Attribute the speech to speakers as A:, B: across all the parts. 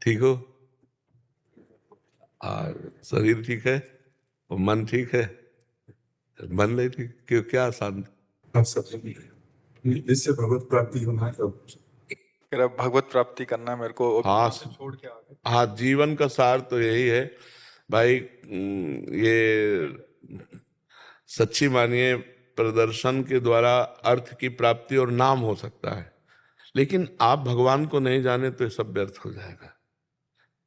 A: ठीक हो? और शरीर ठीक है और मन ठीक है? मन नहीं ठीक क्यों? क्या आसान?
B: आप सब इससे भगवत प्राप्ति होना है सब।
C: मेरा भगवत प्राप्ति करना है मेरे को,
A: हाँ
C: से छोड़ के आगे।
A: हाँ, जीवन का सार तो यही है भाई। ये सच्ची मानिए, प्रदर्शन के द्वारा अर्थ की प्राप्ति और नाम हो सकता है, लेकिन आप भगवान को नहीं जाने तो ये सब व्यर्थ हो जाएगा।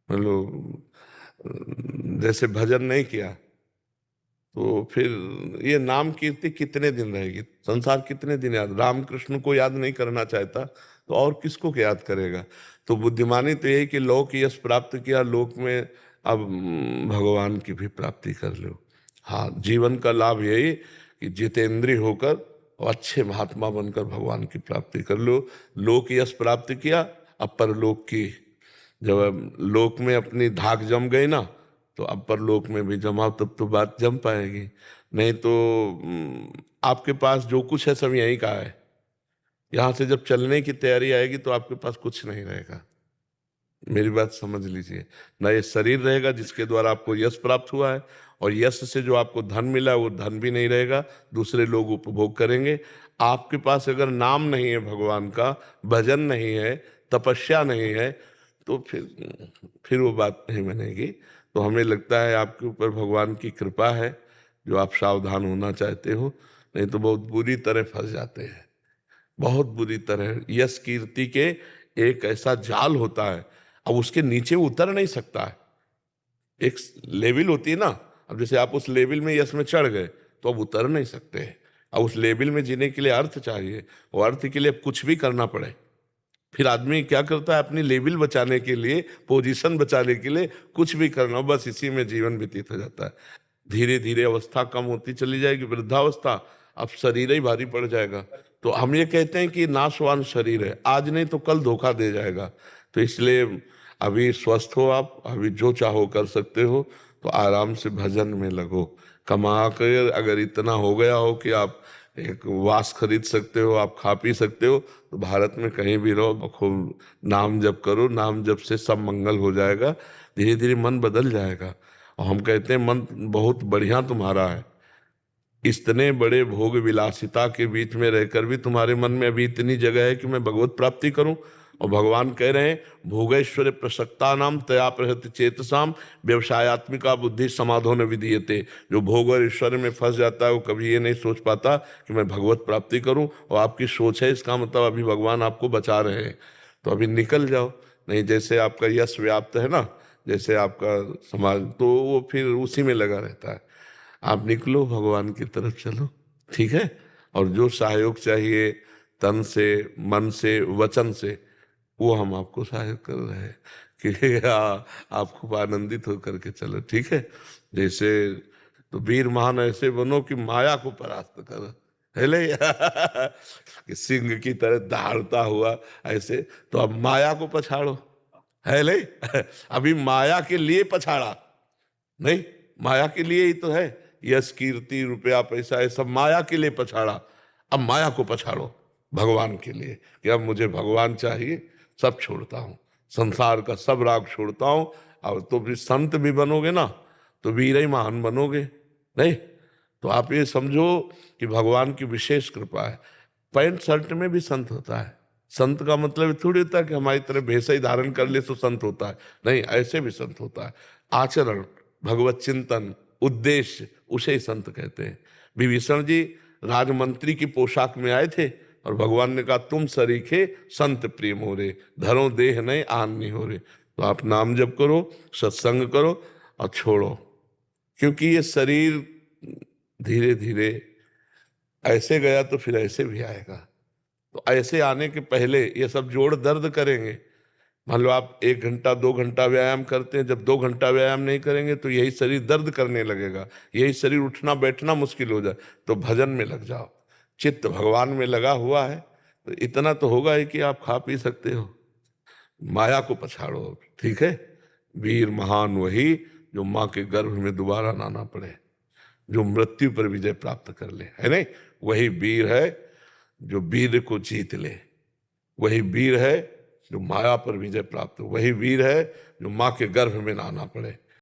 A: मतलब जैसे भजन नहीं किया तो फिर ये नाम कीर्ति कितने दिन रहेगी? संसार कितने दिन याद? रामकृष्ण को याद नहीं करना चाहता तो और किसको याद करेगा? तो बुद्धिमानी तो यही कि लोक यश प्राप्त किया, लोक में अब भगवान की भी प्राप्ति कर लो। हाँ, जीवन का लाभ यही कि जितेंद्रिय होकर और अच्छे महात्मा बनकर भगवान की प्राप्ति कर लो। लोक यश प्राप्त किया, अब परलोक की, जब लोक में अपनी धाक जम गई ना, तो अब परलोक में भी जमाओ, तब तो बात जम पाएगी। नहीं तो आपके पास जो कुछ है सब यहीं का है। यहां से जब चलने की तैयारी आएगी तो आपके पास कुछ नहीं रहेगा। मेरी बात समझ लीजिए। ना ये शरीर रहेगा जिसके द्वारा आपको यश प्राप्त हुआ है, और यश से जो आपको धन मिला वो धन भी नहीं रहेगा, दूसरे लोग उपभोग करेंगे। आपके पास अगर नाम नहीं है भगवान का, भजन नहीं है, तपस्या नहीं है, तो फिर वो बात नहीं बनेगी। तो हमें लगता है आपके ऊपर भगवान की कृपा है जो आप सावधान होना चाहते हो, नहीं तो बहुत बुरी तरह फंस जाते हैं। बहुत बुरी तरह यश कीर्ति के एक ऐसा जाल होता है, अब उसके नीचे उतर नहीं सकता है। एक लेवल होती है ना, अब जैसे आप उस लेवल में यश में चढ़ गए तो अब उतर नहीं सकते हैं। अब उस लेवल में जीने के लिए अर्थ चाहिए, और अर्थ के लिए अब कुछ भी करना पड़े। फिर आदमी क्या करता है? अपनी लेवल बचाने के लिए, पोजीशन बचाने के लिए कुछ भी करना, बस इसी में जीवन व्यतीत हो जाता है। धीरे धीरे अवस्था कम होती चली जाएगी, वृद्धावस्था, अब शरीर ही भारी पड़ जाएगा। तो हम ये कहते हैं कि नाशवान शरीर है, आज नहीं तो कल धोखा दे जाएगा। तो इसलिए अभी स्वस्थ हो आप, अभी जो चाहो कर सकते हो, तो आराम से भजन में लगो। कमा कर अगर इतना हो गया हो कि आप एक वास खरीद सकते हो, आप खा पी सकते हो, तो भारत में कहीं भी रहो, खूब नाम जप करो। नाम जप से सब मंगल हो जाएगा, धीरे धीरे मन बदल जाएगा। और हम कहते हैं मन बहुत बढ़िया तुम्हारा है, इतने बड़े भोग विलासिता के बीच में रहकर भी तुम्हारे मन में अभी इतनी जगह है कि मैं भगवत प्राप्ति करूं। और भगवान कह रहे हैं भोगैश्वर्य प्रसक्ता नाम तया प्रहत चेतसाम व्यवसायत्मिका बुद्धि समाधो न विधीयते। जो भोग और ईश्वर में फंस जाता है वो कभी ये नहीं सोच पाता कि मैं भगवत प्राप्ति करूं। और आपकी सोच है, इसका मतलब अभी भगवान आपको बचा रहे हैं, तो अभी निकल जाओ। नहीं, जैसे आपका यश व्याप्त है ना, जैसे आपका समाज, तो वो फिर उसी में लगा रहता है। आप निकलो, भगवान की तरफ चलो, ठीक है? और जो सहयोग चाहिए तन से, मन से, वचन से, वो हम आपको सहयोग कर रहे हैं कि आप खूब आनंदित होकर के चलो, ठीक है? जैसे तो वीर महान ऐसे बनो कि माया को परास्त करो, है ले कि सिंह की तरह दहाड़ता हुआ ऐसे। तो अब माया को पछाड़ो, है ले अभी माया के लिए पछाड़ा नहीं, माया के लिए ही तो है। यश कीर्ति रुपया पैसा ये सब माया के लिए पछाड़ा, अब माया को पछाड़ो भगवान के लिए कि अब मुझे भगवान चाहिए, सब छोड़ता हूँ, संसार का सब राग छोड़ता हूँ। अब तो भी संत भी बनोगे ना तो वीर ही महान बनोगे। नहीं तो आप ये समझो कि भगवान की विशेष कृपा है। पैंट शर्ट में भी संत होता है। संत का मतलब थोड़ी होता है कि हमारी तरह भेष ही धारण कर ले तो संत होता है, नहीं, ऐसे भी संत होता है। आचरण, भगवत चिंतन, उद्देश्य, उसे ही संत कहते हैं। विभीषण जी राजमंत्री की पोशाक में आए थे और भगवान ने कहा तुम सरीखे संत प्रिय मोरे, धरो देह नहीं आन नहीं हो रे। तो आप नाम जप करो, सत्संग करो और छोड़ो, क्योंकि ये शरीर धीरे धीरे ऐसे गया तो फिर ऐसे भी आएगा। तो ऐसे आने के पहले ये सब जोड़ दर्द करेंगे। मान लो आप 1 घंटा 2 घंटा व्यायाम करते हैं, जब 2 घंटा व्यायाम नहीं करेंगे तो यही शरीर दर्द करने लगेगा, यही शरीर उठना बैठना मुश्किल हो जाए। तो भजन में लग जाओ, चित्त भगवान में लगा हुआ है तो इतना तो होगा ही कि आप खा पी सकते हो। माया को पछाड़ो, ठीक है? वीर महान वही जो माँ के गर्भ में दोबारा ना आना पड़े, जो मृत्यु पर विजय प्राप्त कर ले, है नहीं? वही वीर है जो वीर को जीत ले, वही वीर है जो माया पर विजय प्राप्त हो। वही वीर है जो माँ के गर्भ में ना आना पड़े।